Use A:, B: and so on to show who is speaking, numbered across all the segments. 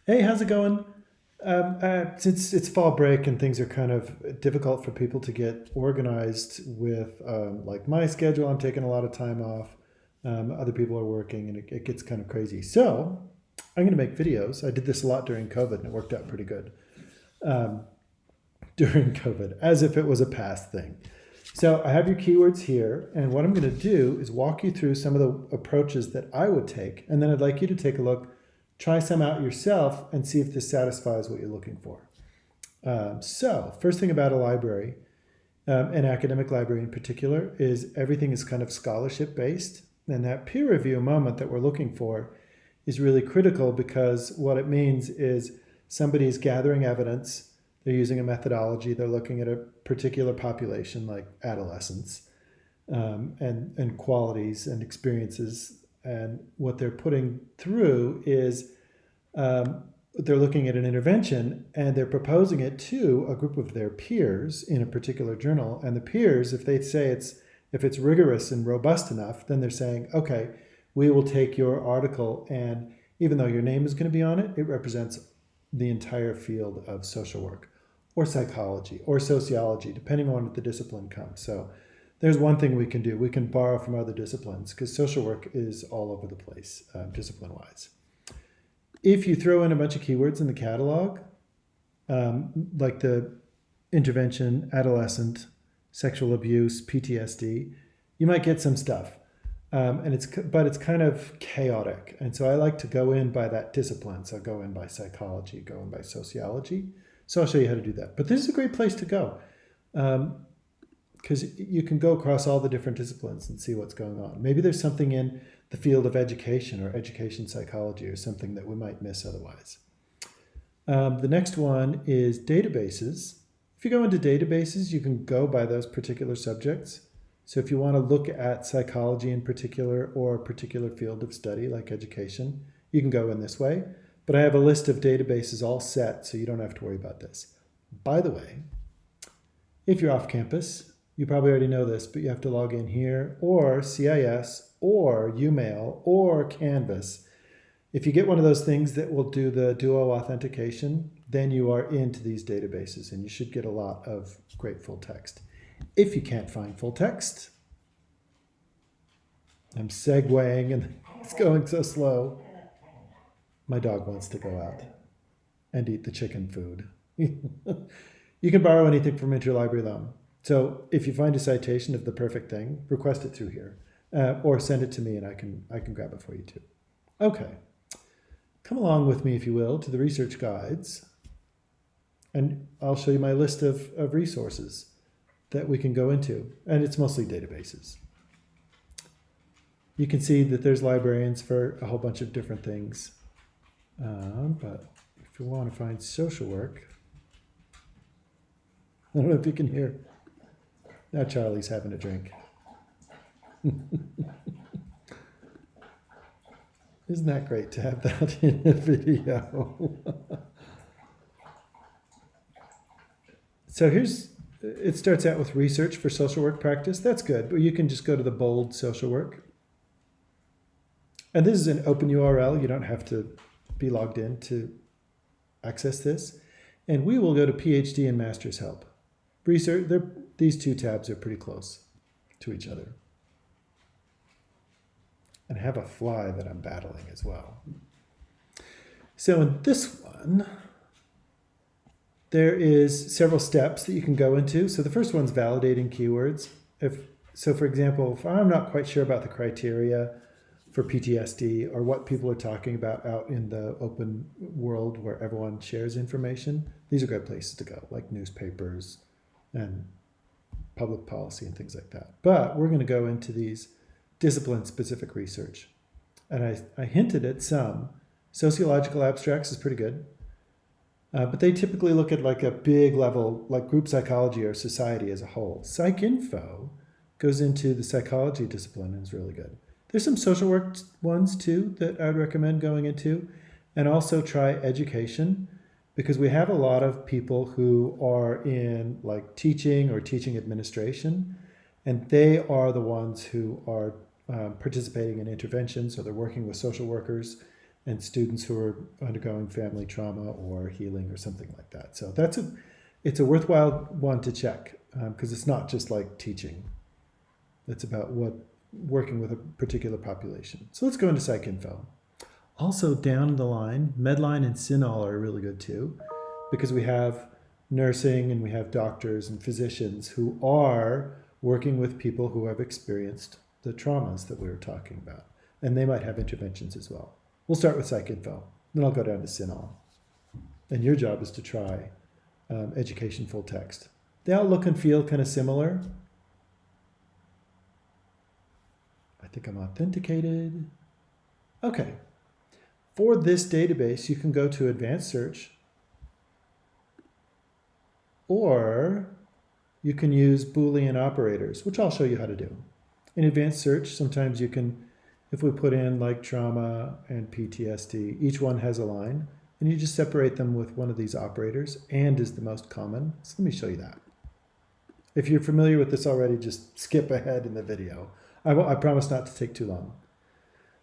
A: Hey, how's it going? Since it's fall break and things are kind of difficult for people to get organized with, like my schedule, I'm taking a lot of time off. Other people are working and it gets kind of crazy. So I'm going to make videos. I did this a lot during COVID and it worked out pretty good um, during COVID, as if it was a past thing. So I have your keywords here, and what I'm going to do is walk you through some of the approaches that I would take, and then I'd like you to take a look, try some out yourself, and see if this satisfies what you're looking for. So first thing about a library, an academic library in particular, is everything is kind of scholarship based, and that peer review moment that we're looking for is really critical because what it means is somebody is gathering evidence, they're using a methodology, they're looking at a particular population like adolescents, and qualities and experiences. And what they're putting through is they're looking at an intervention and they're proposing it to a group of their peers in a particular journal. And the peers, if they say if it's rigorous and robust enough, then they're saying, okay, we will take your article, and even though your name is going to be on it, it represents the entire field of social work or psychology or sociology, depending on what the discipline comes. So there's one thing we can do. We can borrow from other disciplines because social work is all over the place, discipline-wise. If you throw in a bunch of keywords in the catalog, like the intervention, adolescent, sexual abuse, PTSD, you might get some stuff. But it's kind of chaotic. And so I like to go in by that discipline. So go in by psychology, go in by sociology. So I'll show you how to do that. But this is a great place to go because you can go across all the different disciplines and see what's going on. Maybe there's something in the field of education or education psychology or something that we might miss otherwise. The next one is databases. If you go into databases, you can go by those particular subjects. So if you want to look at psychology in particular or a particular field of study like education, you can go in this way. But I have a list of databases all set, so you don't have to worry about this. By the way, if you're off campus, you probably already know this, but you have to log in here or CIS or UMail or Canvas. If you get one of those things that will do the duo authentication, then you are into these databases and you should get a lot of great full text. If you can't find full text, I'm segueing and it's going so slow. My dog wants to go out and eat the chicken food. You can borrow anything from Interlibrary Loan. So if you find a citation of the perfect thing, request it through here, or send it to me and I can grab it for you too. Okay, come along with me, if you will, to the research guides, and I'll show you my list of resources that we can go into, and it's mostly databases. You can see that there's librarians for a whole bunch of different things, but if you want to find social work, I don't know if you can hear. Now Charlie's having a drink. Isn't that great to have that in a video? So it starts out with research for social work practice. That's good, but you can just go to the bold social work. And this is an open URL. You don't have to be logged in to access this. And we will go to PhD and Master's Help. Research, these two tabs are pretty close to each other. And I have a fly that I'm battling as well. So in this one, there is several steps that you can go into. So the first one's validating keywords. So for example, if I'm not quite sure about the criteria for PTSD or what people are talking about out in the open world where everyone shares information, these are great places to go, like newspapers and public policy and things like that. But we're going to go into these discipline-specific research. And I hinted at some. Sociological abstracts is pretty good. But they typically look at like a big level, like group psychology or society as a whole. PsycInfo goes into the psychology discipline and is really good. There's some social work ones too that I would recommend going into. And also try education, because we have a lot of people who are in like teaching or teaching administration, and they are the ones who are participating in interventions, so they're working with social workers and students who are undergoing family trauma or healing or something like that. So it's a worthwhile one to check because it's not just like teaching. It's about working with a particular population. So let's go into PsycInfo. Also down the line, Medline and Synol are really good too, because we have nursing and we have doctors and physicians who are working with people who have experienced the traumas that we were talking about. And they might have interventions as well. We'll start with PsycInfo, then I'll go down to Synol. And your job is to try education full text. They all look and feel kind of similar. I think I'm authenticated. Okay. For this database, you can go to advanced search, or you can use Boolean operators, which I'll show you how to do. In advanced search, sometimes you can, if we put in like trauma and PTSD, each one has a line, and you just separate them with one of these operators. And is the most common. So let me show you that. If you're familiar with this already, just skip ahead in the video. I promise not to take too long.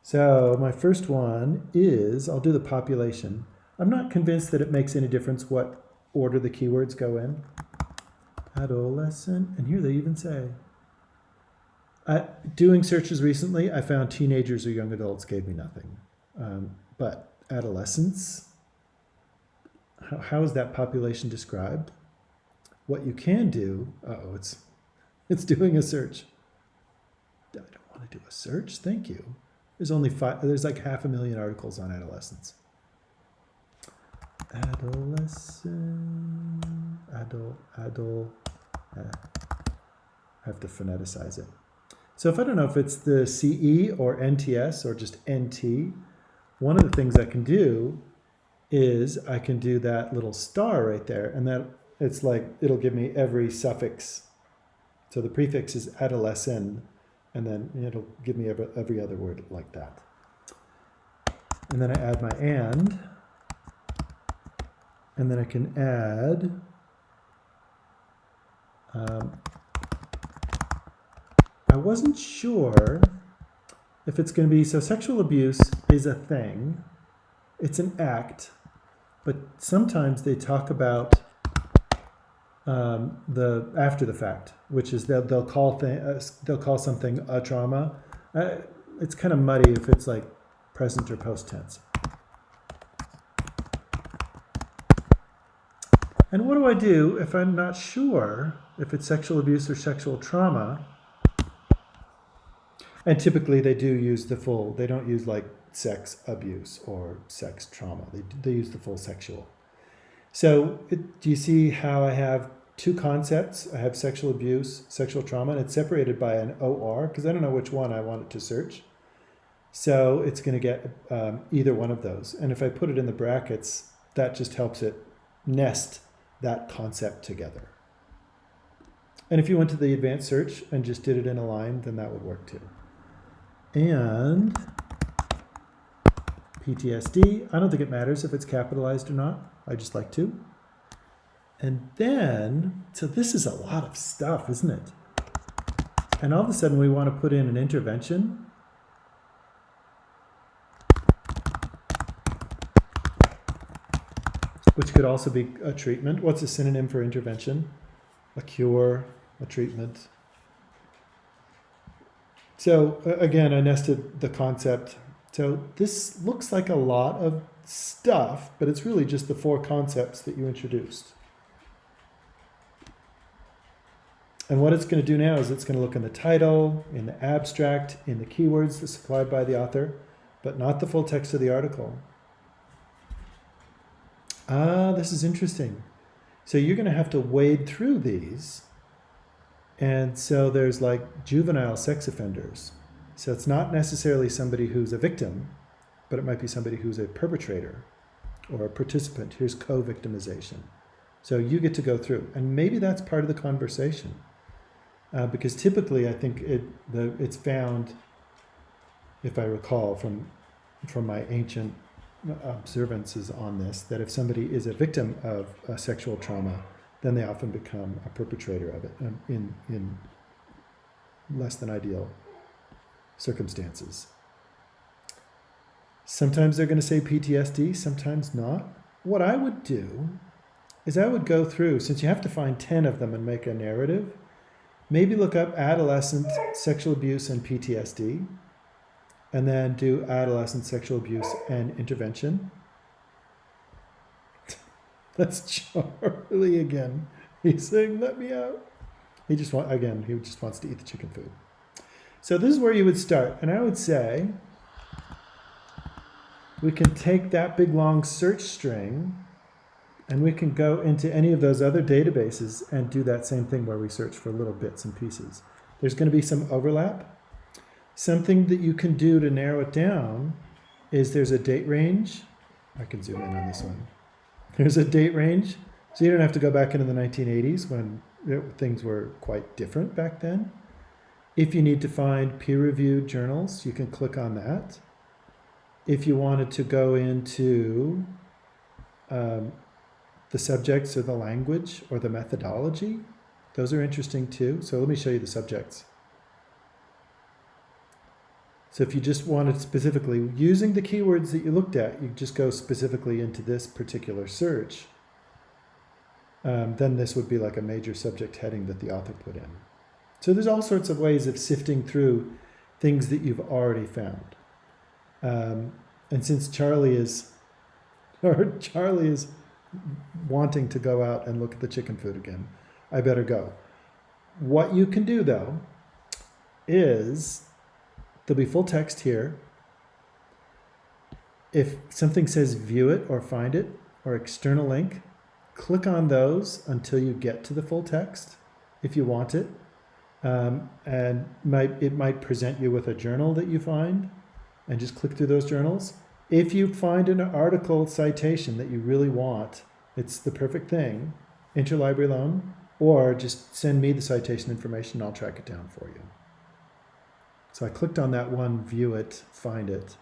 A: So my first one is, I'll do the population. I'm not convinced that it makes any difference what order the keywords go in. Adolescent, and here they even say. Doing searches recently, I found teenagers or young adults gave me nothing. But adolescents, how is that population described? What you can do, it's doing a search. I don't want to do a search, thank you. There's like 500,000 articles on adolescents. Adolescent, I have to phoneticize it. So if I don't know if it's the CE or NTS or just NT, one of the things I can do is I can do that little star right there, and that it's like, it'll give me every suffix. So the prefix is adolescent, and then it'll give me every other word like that. And then I add my and then I can add I wasn't sure if it's going to be, so sexual abuse is a thing, it's an act, but sometimes they talk about the after the fact, which is they'll call something a trauma. It's kind of muddy if it's like present or post tense. And what do I do if I'm not sure if it's sexual abuse or sexual trauma? And typically they do use the full, they don't use like sex abuse or sex trauma. They use the full sexual. So do you see how I have two concepts? I have sexual abuse, sexual trauma, and it's separated by an OR because I don't know which one I want it to search. So it's going to get either one of those. And if I put it in the brackets, that just helps it nest that concept together. And if you went to the advanced search and just did it in a line, then that would work too. And PTSD, I don't think it matters if it's capitalized or not. I just like to. And then, so this is a lot of stuff, isn't it? And all of a sudden we want to put in an intervention. Which could also be a treatment. What's a synonym for intervention? A cure, a treatment. So again, I nested the concept. So this looks like a lot of stuff, but it's really just the four concepts that you introduced. And what it's going to do now is it's going to look in the title, in the abstract, in the keywords that's supplied by the author, but not the full text of the article. This is interesting. So you're going to have to wade through these. And so there's like juvenile sex offenders. So it's not necessarily somebody who's a victim, but it might be somebody who's a perpetrator or a participant. Here's co-victimization. So you get to go through. And maybe that's part of the conversation. Because typically I think it's found, if I recall from my ancient observances on this, that if somebody is a victim of a sexual trauma, then they often become a perpetrator of it in less than ideal circumstances. Sometimes they're going to say PTSD, sometimes not. What I would do is I would go through, since you have to find 10 of them and make a narrative, maybe look up adolescent sexual abuse and PTSD, and then do adolescent sexual abuse and intervention. That's Charlie again. He's saying, let me out. He just wants to eat the chicken food. So this is where you would start. And I would say we can take that big long search string and we can go into any of those other databases and do that same thing where we search for little bits and pieces. There's going to be some overlap. Something that you can do to narrow it down is there's a date range. I can zoom in on this one. There's a date range. So you don't have to go back into the 1980s when things were quite different back then. If you need to find peer-reviewed journals, you can click on that. If you wanted to go into the subjects or the language or the methodology, those are interesting too. So let me show you the subjects. So if you just wanted specifically, using the keywords that you looked at, you just go specifically into this particular search. Then this would be like a major subject heading that the author put in. So there's all sorts of ways of sifting through things that you've already found. And since Charlie is wanting to go out and look at the chicken food again, I better go. What you can do though is there'll be full text here. If something says view it or find it or external link, click on those until you get to the full text if you want it. And it might present you with a journal that you find, and just click through those journals. If you find an article citation that you really want, it's the perfect thing, interlibrary loan, or just send me the citation information and I'll track it down for you. So I clicked on that one, view it, find it,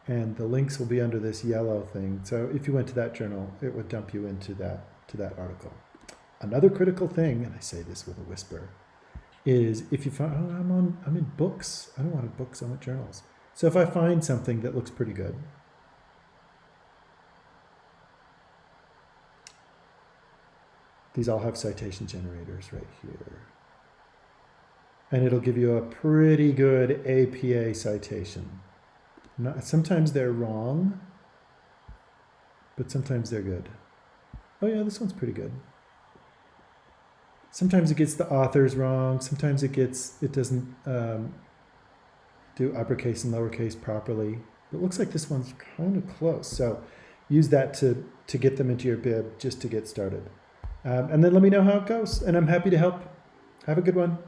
A: and the links will be under this yellow thing. So if you went to that journal, it would dump you into that article. Another critical thing, and I say this with a whisper, is if you find, I'm in books. I don't want books, I want journals. So if I find something that looks pretty good, these all have citation generators right here. And it'll give you a pretty good APA citation. Sometimes they're wrong, but sometimes they're good. Oh yeah, this one's pretty good. Sometimes it gets the authors wrong. Sometimes it doesn't do uppercase and lowercase properly. It looks like this one's kind of close. So use that to get them into your bib just to get started. And then let me know how it goes. And I'm happy to help. Have a good one.